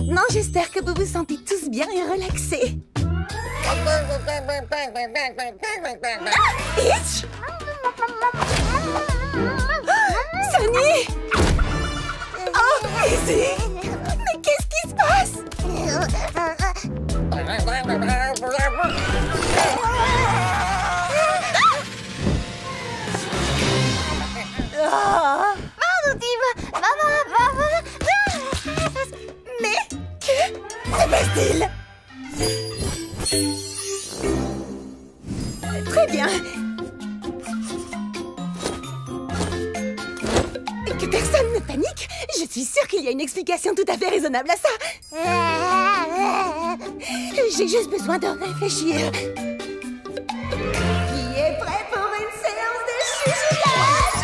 Maintenant, j'espère que vous vous sentez tous bien et relaxés. Itch! Sunny! Oh, Izzy! Mais qu'est-ce qui se passe? Ah! Mais que se passe-t-il? Très bien. Que personne ne panique. Je suis sûre qu'il y a une explication tout à fait raisonnable à ça. J'ai juste besoin de réfléchir. Qui est prêt pour une séance de chuchotage?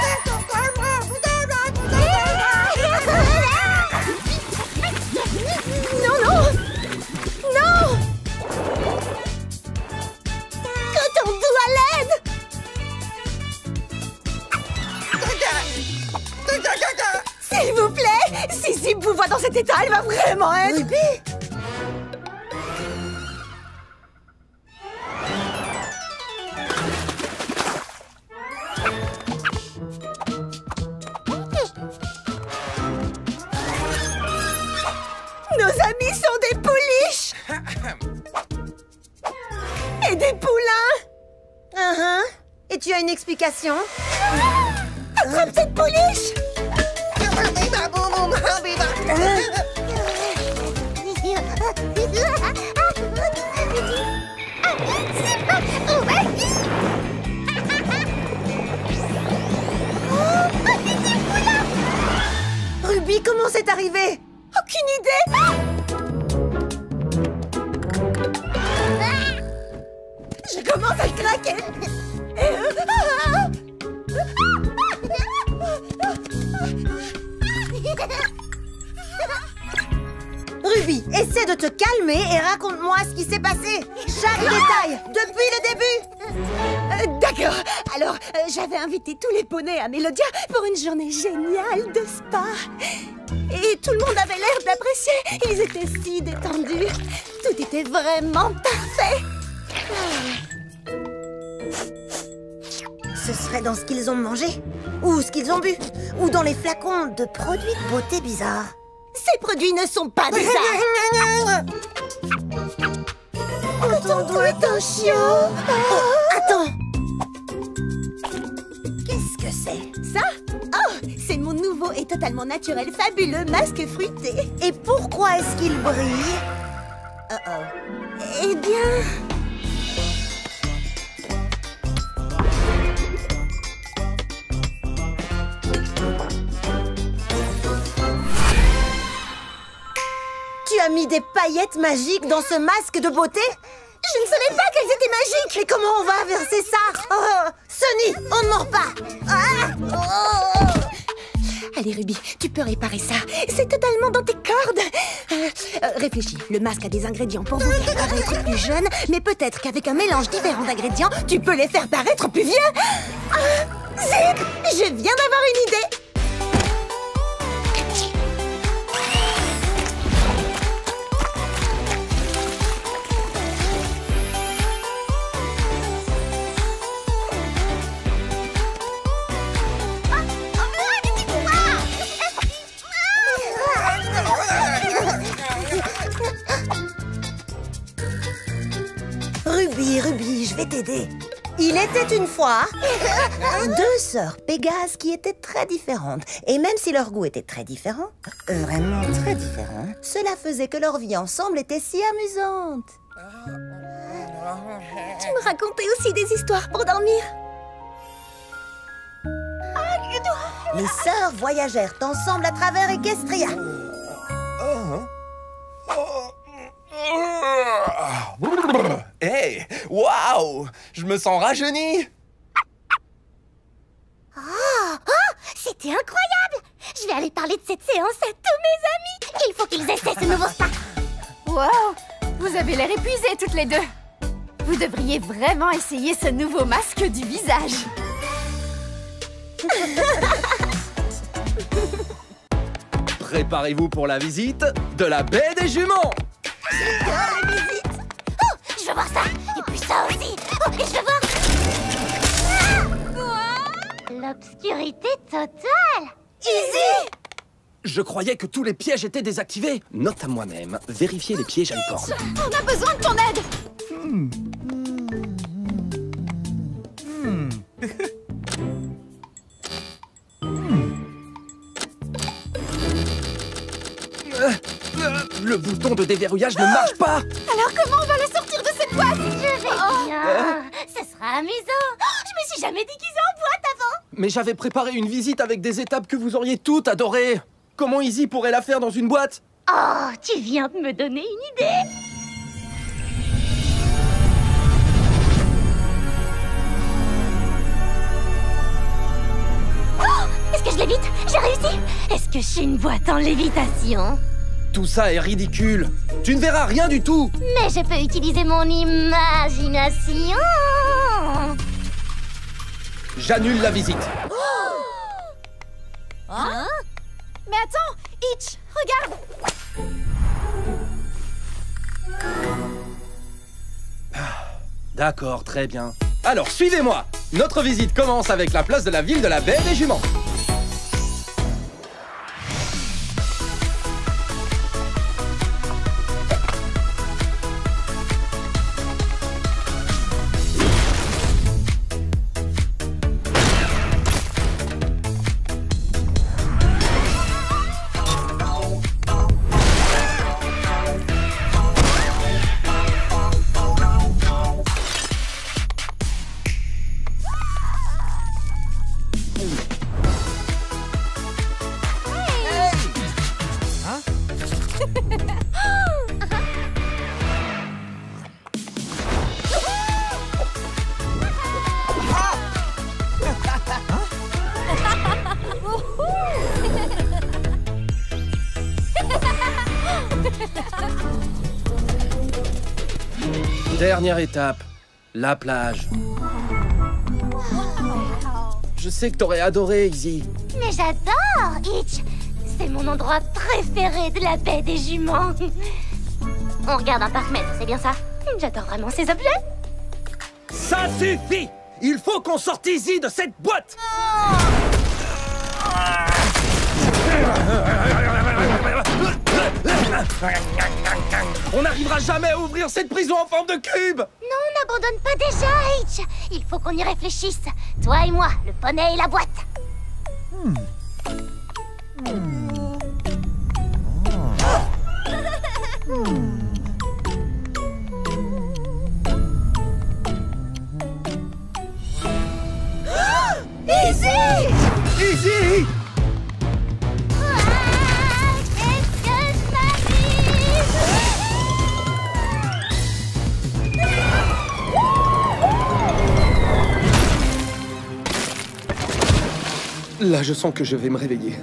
Non, non! Non! Coton doux à l'aide! S'il vous plaît! Si Zip vous voit dans cet état, elle va vraiment être... Ruby! Nos amis sont des pouliches! Et des poulains! Et tu as une explication? Attrape cette pouliche! Ruby, comment c'est arrivé? Aucune idée! Je commence à craquer! Ruby, essaie de te calmer et raconte-moi ce qui s'est passé. Chaque détail, depuis le début. D'accord. Alors, j'avais invité tous les poneys à Mélodia pour une journée géniale de spa. Et tout le monde avait l'air d'apprécier. Ils étaient si détendus. Tout était vraiment parfait. Ce serait dans ce qu'ils ont mangé, ou ce qu'ils ont bu, ou dans les flacons de produits de beauté bizarres. Ces produits ne sont pas bizarres. Coton doux est un chiot. Attends. Qu'est-ce que c'est? Ça? Oh, c'est mon nouveau et totalement naturel fabuleux masque fruité. Et pourquoi est-ce qu'il brille? Eh bien... Tu as mis des paillettes magiques dans ce masque de beauté? Je ne savais pas qu'elles étaient magiques. Mais comment on va inverser ça? Oh, Sunny, on ne mord pas. Allez, Ruby, tu peux réparer ça. C'est totalement dans tes cordes. Réfléchis, le masque a des ingrédients pour vous faire paraître plus jeune, mais peut-être qu'avec un mélange différent d'ingrédients, tu peux les faire paraître plus vieux. Zip, je viens d'avoir une idée. Ruby, je vais t'aider. Il était une fois deux sœurs Pégase qui étaient très différentes. Et même si leur goût était très différent, vraiment très différent, cela faisait que leur vie ensemble était si amusante. Tu me racontais aussi des histoires pour dormir. Les sœurs voyagèrent ensemble à travers Equestria. Hey, waouh, je me sens rajeuni. C'était incroyable. Je vais aller parler de cette séance à tous mes amis. Il faut qu'ils essaient ce nouveau spa. Wow, vous avez l'air épuisés toutes les deux. Vous devriez vraiment essayer ce nouveau masque du visage. Préparez-vous pour la visite de la baie des juments. J'adore les visites. Oh, je veux voir ça. Et puis ça aussi. Oh, et je veux voir... L'obscurité totale. Easy! Je croyais que tous les pièges étaient désactivés. Note à moi-même, vérifier les pièges à licorne. On a besoin de ton aide. Le bouton de déverrouillage ne marche pas. Alors comment on va la sortir de cette boîte? Je vais bien. Ce sera amusant. Oh, je me suis jamais déguisée en boîte avant. Mais j'avais préparé une visite avec des étapes que vous auriez toutes adorées. Comment Izzy pourrait la faire dans une boîte? Oh, tu viens de me donner une idée. Oh, est-ce que je lévite? J'ai réussi. Est-ce que je suis une boîte en lévitation? Tout ça est ridicule. Tu ne verras rien du tout. Mais je peux utiliser mon imagination. J'annule la visite. Hein? Mais attends, Itch, regarde. D'accord, très bien. Alors, suivez-moi. Notre visite commence avec la place de la ville de la baie des juments. Dernière étape, la plage. Je sais que t'aurais adoré, Izzy. Mais j'adore, Itch. C'est mon endroit préféré de la baie des juments. On regarde un parc-mètre, c'est bien ça? J'adore vraiment ces objets. Ça suffit! Il faut qu'on sorte Izzy de cette boîte! On n'arrivera jamais à ouvrir cette prison en forme de cube! Non, n'abandonne pas déjà, Itch. Il faut qu'on y réfléchisse. Toi et moi, le poney et la boîte. Easy! Izzy! Qu'est-ce que ça dit? Là, je sens que je vais me réveiller.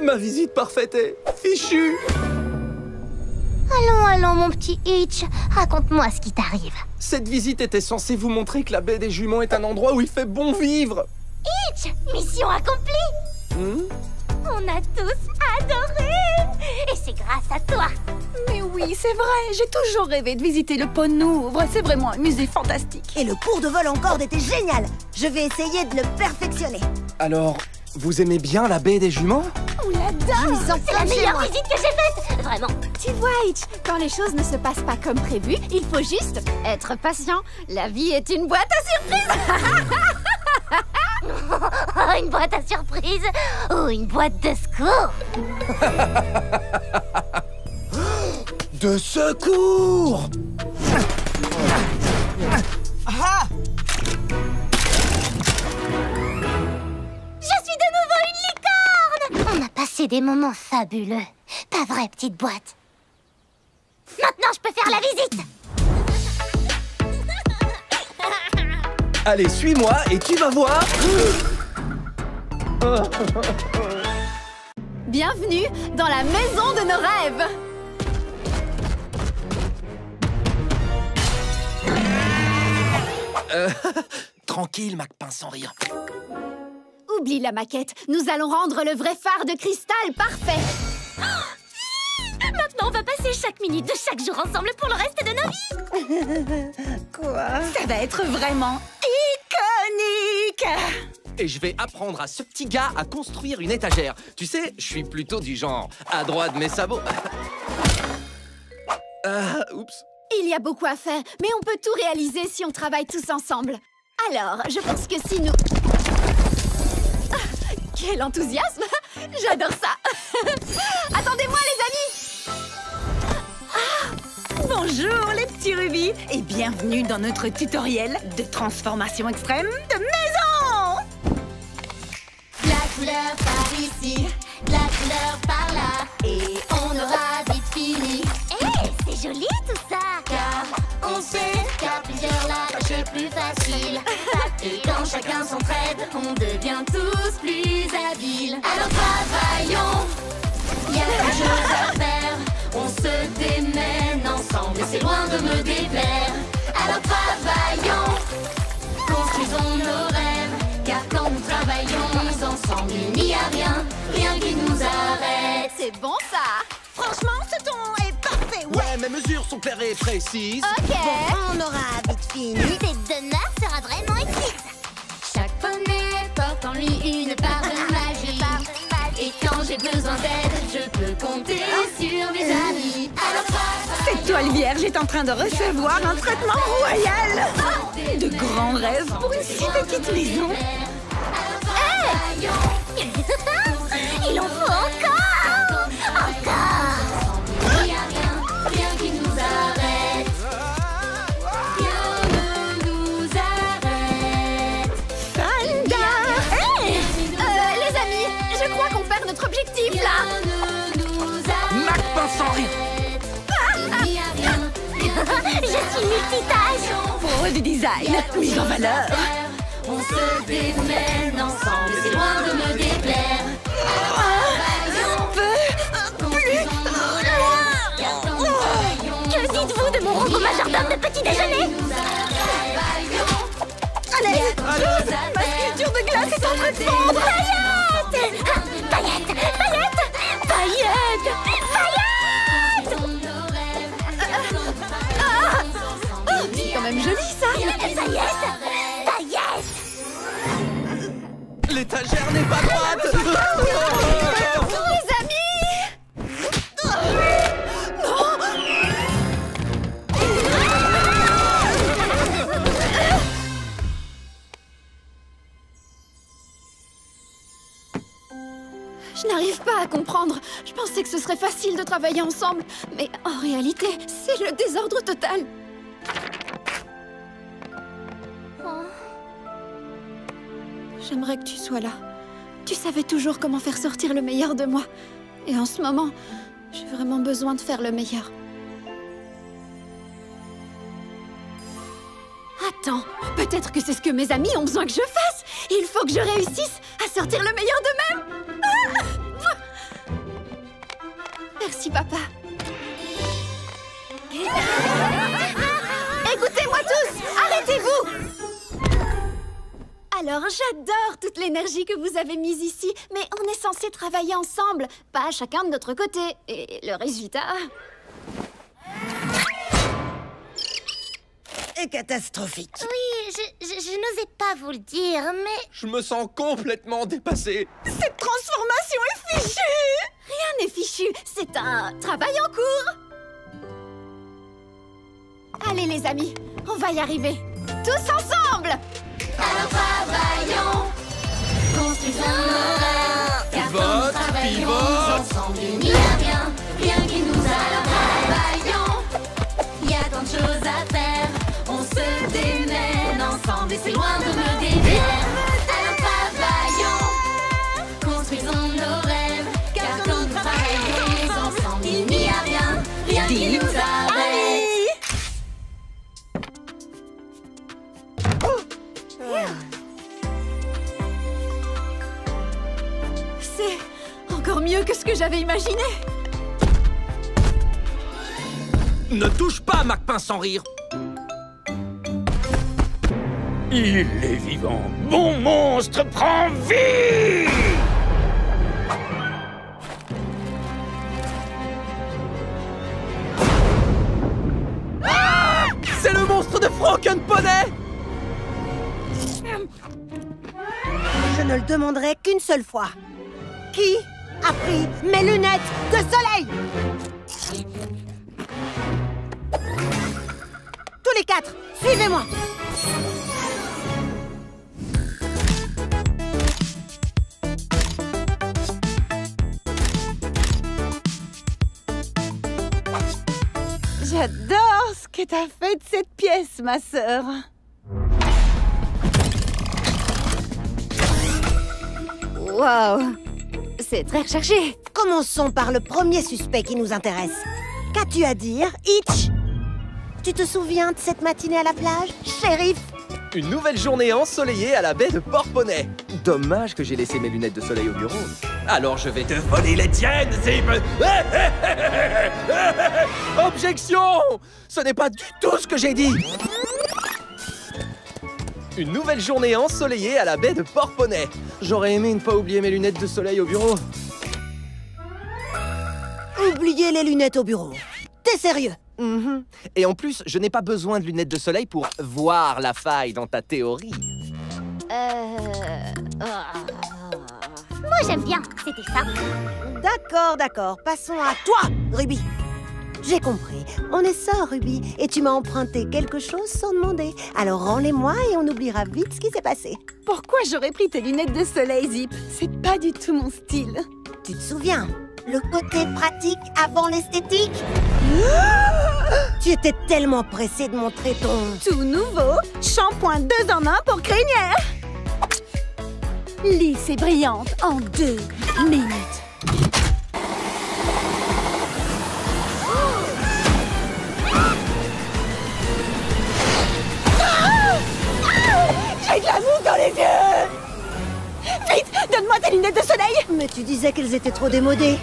Ma visite parfaite est fichue. Allons, mon petit Itch. Raconte-moi ce qui t'arrive. Cette visite était censée vous montrer que la baie des juments est un endroit où il fait bon vivre. Itch, mission accomplie. On a tous adoré. Et c'est grâce à toi. Mais oui, c'est vrai, j'ai toujours rêvé de visiter le Pont Nouvre. C'est vraiment un musée fantastique. Et le cours de vol en corde était génial. Je vais essayer de le perfectionner. Alors, vous aimez bien la baie des juments? On l'adore. Je me sens C'est la comme chez meilleure moi. visite que j'ai faite. Vraiment. Tu vois, Itch, quand les choses ne se passent pas comme prévu, il faut juste être patient. La vie est une boîte à surprises. Oh, une boîte à surprise. Ou une boîte de secours. De secours! Je suis de nouveau une licorne. On a passé des moments fabuleux. Pas vrai, petite boîte? Maintenant, je peux faire la visite. Allez, suis-moi et tu vas voir. Bienvenue dans la maison de nos rêves. Tranquille, Macpin, sans rire. Où Oublie la maquette. Nous allons rendre le vrai phare de cristal parfait. Maintenant, on va passer chaque minute de chaque jour ensemble pour le reste de nos vies. Quoi? Ça va être vraiment iconique. Et je vais apprendre à ce petit gars à construire une étagère. Tu sais, je suis plutôt du genre à droite mes sabots. Oups. Il y a beaucoup à faire, mais on peut tout réaliser si on travaille tous ensemble. Alors, je pense que si nous... Ah, quel enthousiasme! J'adore ça. Attendez-moi, les amis. Bonjour les petits rubis et bienvenue dans notre tutoriel de transformation extrême de maison. La couleur par ici, la couleur par là, et on aura vite fini. C'est joli tout ça. Car on sait qu'à plusieurs la tâche est plus facile. Et quand chacun s'entraide, on devient tous plus habiles. Alors travaillons, il y a plein de choses à faire. On se démène ensemble et c'est loin de me déplaire. Alors travaillons, construisons nos rêves. Car quand nous travaillons ensemble, il n'y a rien qui nous arrête. C'est bon ça. Franchement, ce ton est parfait. Ouais, mes mesures sont claires et précises. Ok. On aura vite fini. Cette donneur sera vraiment utile. Chaque poney porte en lui une part de magie. Et quand j'ai besoin d'aide, je peux compter sur mes amis. Alors Cette toile vierge est en train de recevoir un traitement royal. De grands rêves pour une si petite maison. il en faut encore. Ah! Il n'y a rien qui nous arrête. Rien ne nous arrête. Fanda. Les amis, je crois qu'on perd notre objectif là. Rien ne nous arrête. Mac Pain sans rire. Il n'y a rien. Je suis multitâche. Pro du design, mise en valeur. On se démène ensemble, c'est loin de me déplaire. Que dites-vous de mon robot majordome de petit déjeuner? Allez, ma sculpture de glace est en train de fondre. Paillettes. C'est quand même joli ça. L'étagère n'est pas droite. Les amis. Je n'arrive pas à comprendre. Je pensais que ce serait facile de travailler ensemble. Mais en réalité, c'est le désordre total. J'aimerais que tu sois là. Tu savais toujours comment faire sortir le meilleur de moi. Et en ce moment, j'ai vraiment besoin de faire le meilleur. Attends, peut-être que c'est ce que mes amis ont besoin que je fasse. Il faut que je réussisse à sortir le meilleur d'eux-mêmes. Ah! Merci, papa. Écoutez-moi tous, arrêtez-vous! Alors, j'adore toute l'énergie que vous avez mise ici, mais on est censé travailler ensemble, pas chacun de notre côté. Et le résultat... est catastrophique. Oui, je n'osais pas vous le dire, mais... Je me sens complètement dépassé. Cette transformation est fichue. Rien n'est fichu, c'est un travail en cours. Allez les amis, on va y arriver. Tous ensemble. Alors travaillons, construisons nos rêves. Car quand nous travaillons ensemble, il n'y a rien qui nous arrête. Travaillons, il y a tant de choses à faire. On se démène ensemble et c'est loin de me déplaire. Alors travaillons, construisons nos rêves. Car quand nous travaillons ensemble, il n'y a rien qui nous arrête. C'est encore mieux que ce que j'avais imaginé. Ne touche pas, Mac Pain sans rire. Il est vivant. Mon monstre prend vie! C'est le monstre de Frankenponey! Je ne le demanderai qu'une seule fois. Qui a pris mes lunettes de soleil? Tous les quatre, suivez-moi. J'adore ce que t'as fait de cette pièce, ma sœur. Wow! C'est très recherché. Commençons par le premier suspect qui nous intéresse. Qu'as-tu à dire, Hitch? Tu te souviens de cette matinée à la plage, shérif? Une nouvelle journée ensoleillée à la baie de Port-Poney. Dommage que j'ai laissé mes lunettes de soleil au bureau. Alors je vais te voler les tiennes, Zip. Objection! Ce n'est pas du tout ce que j'ai dit. Une nouvelle journée ensoleillée à la baie de Port-Poney. J'aurais aimé ne pas oublier mes lunettes de soleil au bureau. Oubliez les lunettes au bureau. T'es sérieux? Et en plus, je n'ai pas besoin de lunettes de soleil pour voir la faille dans ta théorie. Moi j'aime bien, c'était ça. D'accord, d'accord. Passons à toi, Ruby. J'ai compris. On est sœurs, Ruby. Et tu m'as emprunté quelque chose sans demander. Alors rends-les-moi et on oubliera vite ce qui s'est passé. Pourquoi j'aurais pris tes lunettes de soleil, Zip? C'est pas du tout mon style. Tu te souviens? Le côté pratique avant l'esthétique? Tu étais tellement pressée de montrer ton... Tout nouveau, shampoing 2 en 1 pour crinière. Lisse et brillante en 2 minutes. J'ai de la mousse dans les yeux. Vite, donne-moi tes lunettes de soleil. Mais tu disais qu'elles étaient trop démodées.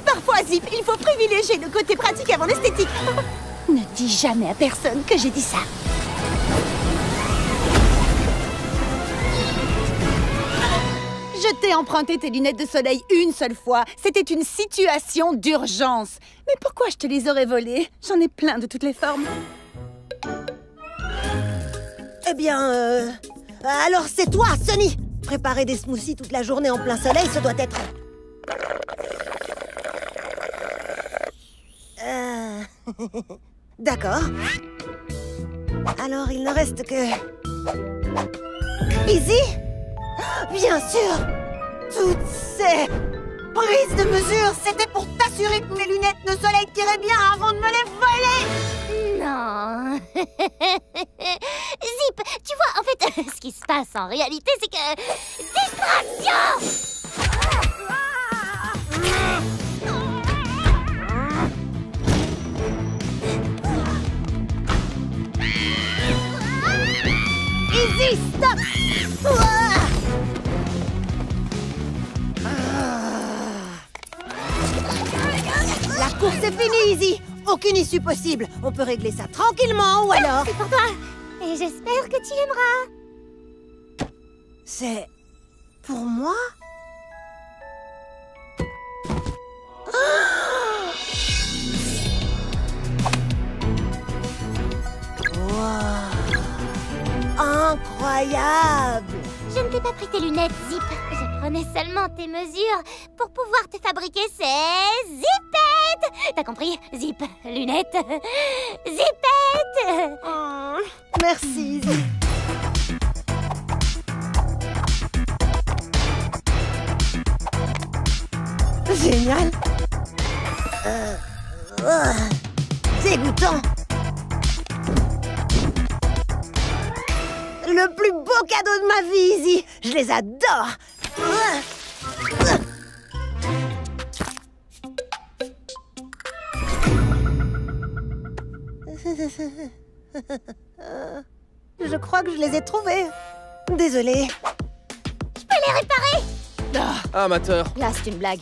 Parfois, Zip, il faut privilégier le côté pratique avant l'esthétique. Ne dis jamais à personne que j'ai dit ça. Je t'ai emprunté tes lunettes de soleil une seule fois. C'était une situation d'urgence. Mais pourquoi je te les aurais volées? J'en ai plein de toutes les formes. Eh bien, alors c'est toi, Sunny. Préparer des smoothies toute la journée en plein soleil, ça doit être... D'accord. Alors, il ne reste que... Easy? Bien sûr. Toutes ces prises de mesure, c'était pour t'assurer que mes lunettes de soleil tiraient bien avant de me les voler. Non. Zip, tu vois, en fait, ce qui se passe en réalité, c'est que... Distraction! Easy, stop! La course est finie, Easy. Aucune issue possible. On peut régler ça tranquillement, ou alors... C'est pour toi. Et j'espère que tu aimeras. C'est... pour moi? Incroyable! Je ne t'ai pas pris tes lunettes, Zip. Je prenais seulement tes mesures pour pouvoir te fabriquer ces zipettes. T'as compris? Zip, lunettes, zipettes. Oh, merci, Zip. Génial. Dégoûtant. Le plus beau cadeau de ma vie, Izzy. Je les adore. Je crois que je les ai trouvés. Désolée. Je peux les réparer. Amateur. Là, c'est une blague.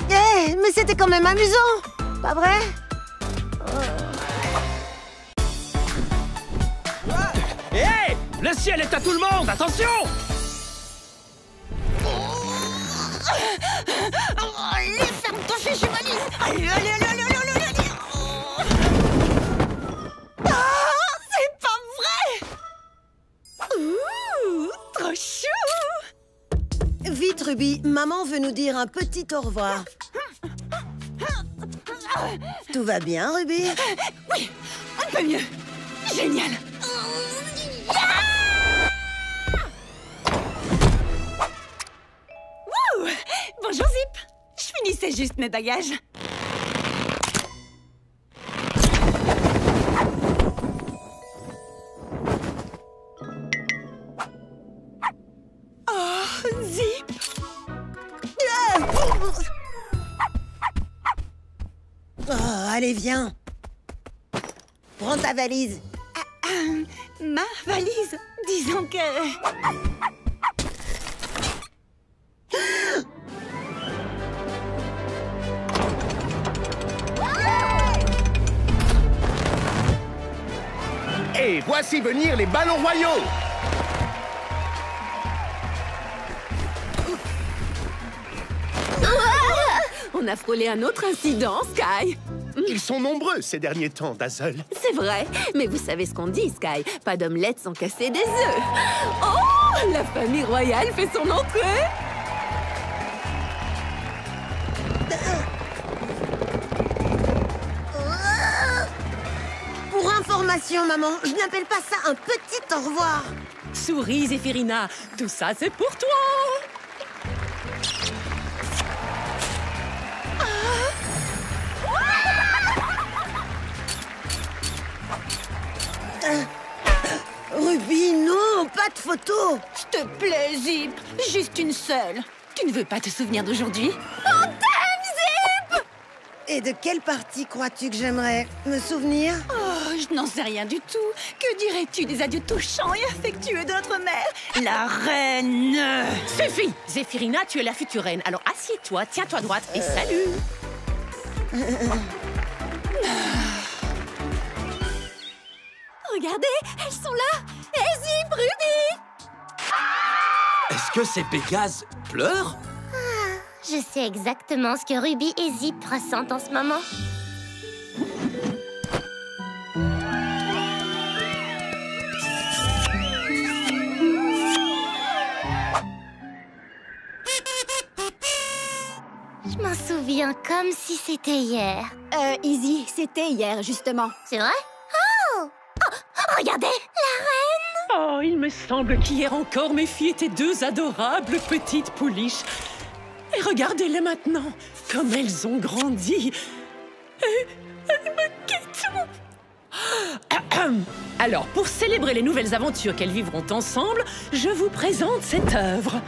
Eh, mais c'était quand même amusant. Pas vrai? Hey! Le ciel est à tout le monde, attention! Allez, ferme ton jeu, je valise. Allez, allez, allez, allez, allez, allez, allez. Ah, c'est pas vrai. Ouh, trop chou. Vite, Ruby, maman veut nous dire un petit au revoir. Tout va bien, Ruby? Oui, un peu mieux. Génial. Wouh! Bonjour, Zip. Je finissais juste mes bagages. Oh, Zip. Oh, allez, viens. Prends ta valise. Ma valise. Disons que... Et voici venir les ballons royaux. On a frôlé un autre incident, Sky. Ils sont nombreux ces derniers temps, Dazzle. C'est vrai, mais vous savez ce qu'on dit, Sky. Pas d'omelette sans casser des œufs. Oh, la famille royale fait son entrée. Pour information, maman, je n'appelle pas ça un petit au revoir. Souris, Zéphirina, tout ça c'est pour toi. Ruby, non, pas de photo. S'il te plaît, Zip. Juste une seule. Tu ne veux pas te souvenir d'aujourd'hui? Et de quelle partie crois-tu que j'aimerais me souvenir? Oh, je n'en sais rien du tout. Que dirais-tu des adieux touchants et affectueux de notre mère, la reine? Suffit, Zéphirina, tu es la future reine. Alors assieds-toi, tiens-toi droite et salut. Regardez, elles sont là. Et Zip, Ruby. Est-ce que ces Pégases pleurent? Je sais exactement ce que Ruby et Zip ressentent en ce moment. Je m'en souviens comme si c'était hier. Izzy, c'était hier, justement. C'est vrai? Oh! Regardez! Oh, il me semble qu'hier encore, mes filles étaient deux adorables petites pouliches. Et regardez-les maintenant, comme elles ont grandi. Et elles me quittent. Alors, pour célébrer les nouvelles aventures qu'elles vivront ensemble, je vous présente cette œuvre.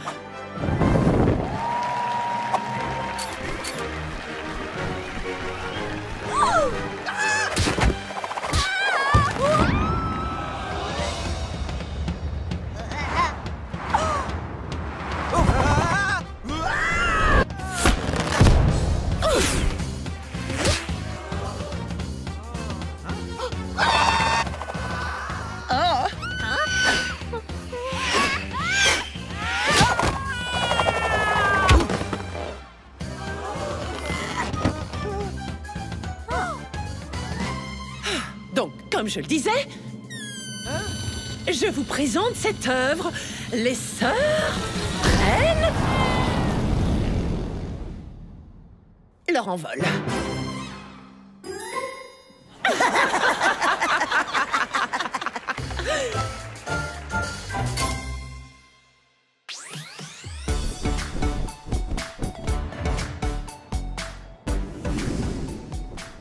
Donc, comme je le disais, je vous présente cette œuvre, Les Sœurs prennent leur envol.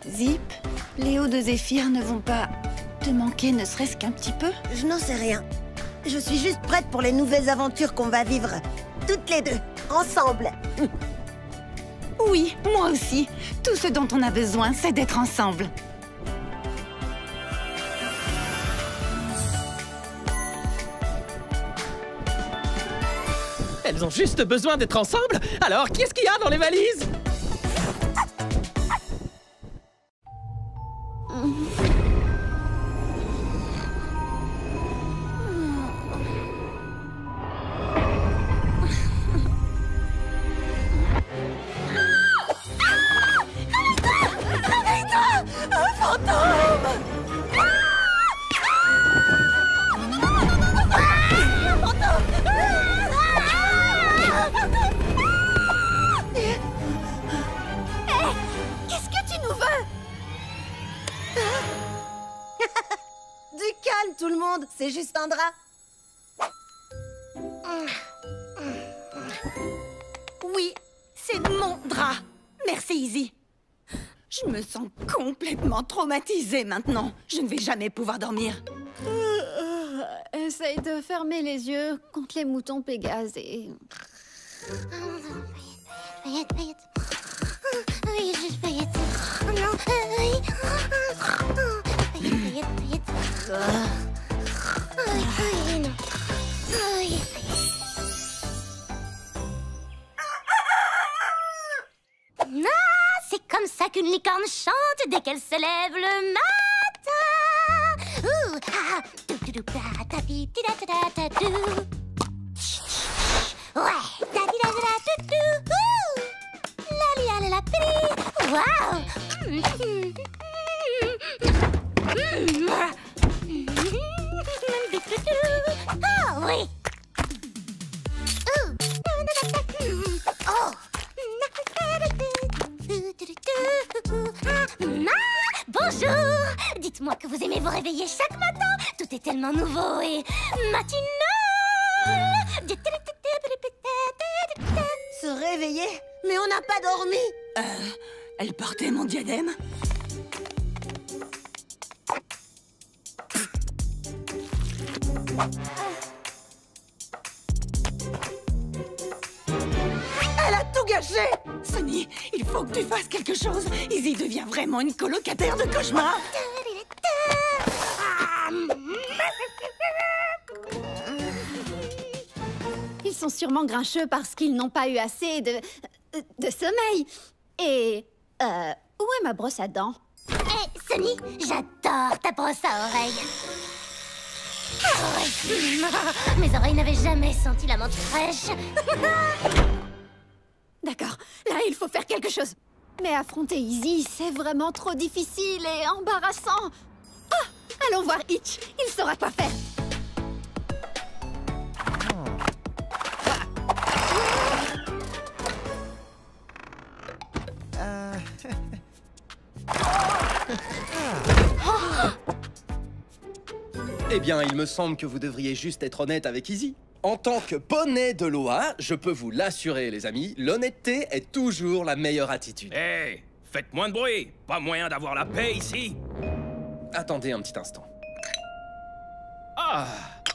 Zip, Léo de Zéphyr ne vont pas te manquer ne serait-ce qu'un petit peu? Je n'en sais rien. Je suis juste prête pour les nouvelles aventures qu'on va vivre. Toutes les deux, ensemble. Oui, moi aussi. Tout ce dont on a besoin, c'est d'être ensemble. Elles ont juste besoin d'être ensemble. Alors, qu'est-ce qu'il y a dans les valises? monde, c'est juste un drap. Oui, c'est mon drap. Merci, Izzy. Je me sens complètement traumatisée maintenant. Je ne vais jamais pouvoir dormir. Essaye de fermer les yeux contre les moutons Pégase et... Paillettes, paillettes. Oui, juste paillettes. Non, oui. Paillettes, paillettes, paillettes. Oui, oui, non. Oui. Ah, c'est comme ça qu'une licorne chante dès qu'elle se lève le matin. Ouh, ah, ouais, la la la pi. Waouh. Ah oui. Oh. Bonjour. Dites-moi que vous aimez vous réveiller chaque matin. Tout est tellement nouveau et matinal. Se réveiller? Mais on n'a pas dormi. Elle portait mon diadème. Elle a tout gâché! Sonny, il faut que tu fasses quelque chose. Izzy devient vraiment une colocataire de cauchemar. Ils sont sûrement grincheux parce qu'ils n'ont pas eu assez de sommeil. Et... où est ma brosse à dents? Hé, Sonny, j'adore ta brosse à oreilles. Oh, ouais. Mes oreilles n'avaient jamais senti la menthe fraîche. D'accord, là il faut faire quelque chose. Mais affronter Izzy, c'est vraiment trop difficile et embarrassant. Ah, allons voir Hitch, il saura quoi faire. Eh bien, il me semble que vous devriez juste être honnête avec Izzy. En tant que poney de l'OA, je peux vous l'assurer, les amis, l'honnêteté est toujours la meilleure attitude. Hé, faites moins de bruit. Pas moyen d'avoir la paix ici. Attendez un petit instant. Ah,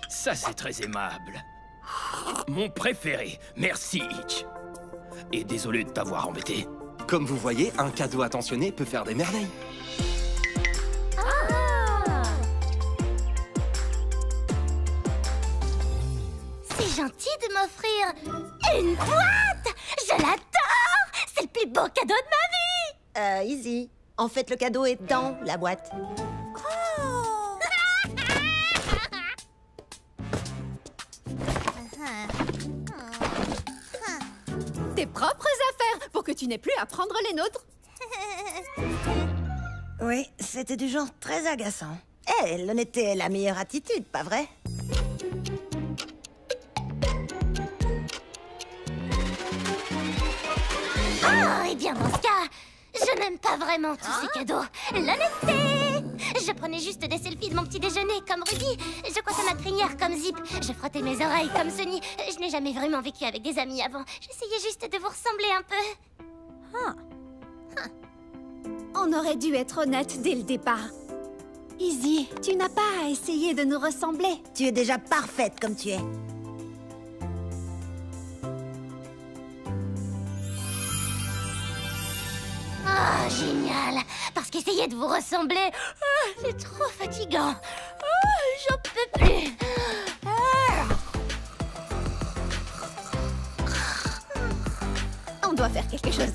ça c'est très aimable. Mon préféré. Merci, Hitch. Et désolé de t'avoir embêté. Comme vous voyez, un cadeau attentionné peut faire des merveilles. C'est gentil de m'offrir une boîte. Je l'adore. C'est le plus beau cadeau de ma vie. Izzy. En fait, le cadeau est dans la boîte. Tes propres affaires pour que tu n'aies plus à prendre les nôtres. Oui, c'était du genre très agaçant. Eh, l'honnêteté est la meilleure attitude, pas vrai? Oh, et bien dans ce cas, je n'aime pas vraiment tous ces cadeaux. L'honnêteté. Je prenais juste des selfies de mon petit déjeuner comme Ruby. Je coiffais ma crinière comme Zip. Je frottais mes oreilles comme Sonny. Je n'ai jamais vraiment vécu avec des amis avant. J'essayais juste de vous ressembler un peu. On aurait dû être honnête dès le départ. Izzy, tu n'as pas à essayer de nous ressembler. Tu es déjà parfaite comme tu es. Oh, génial. Parce qu'essayer de vous ressembler, c'est trop fatigant. Oh, j'en peux plus. On doit faire quelque chose.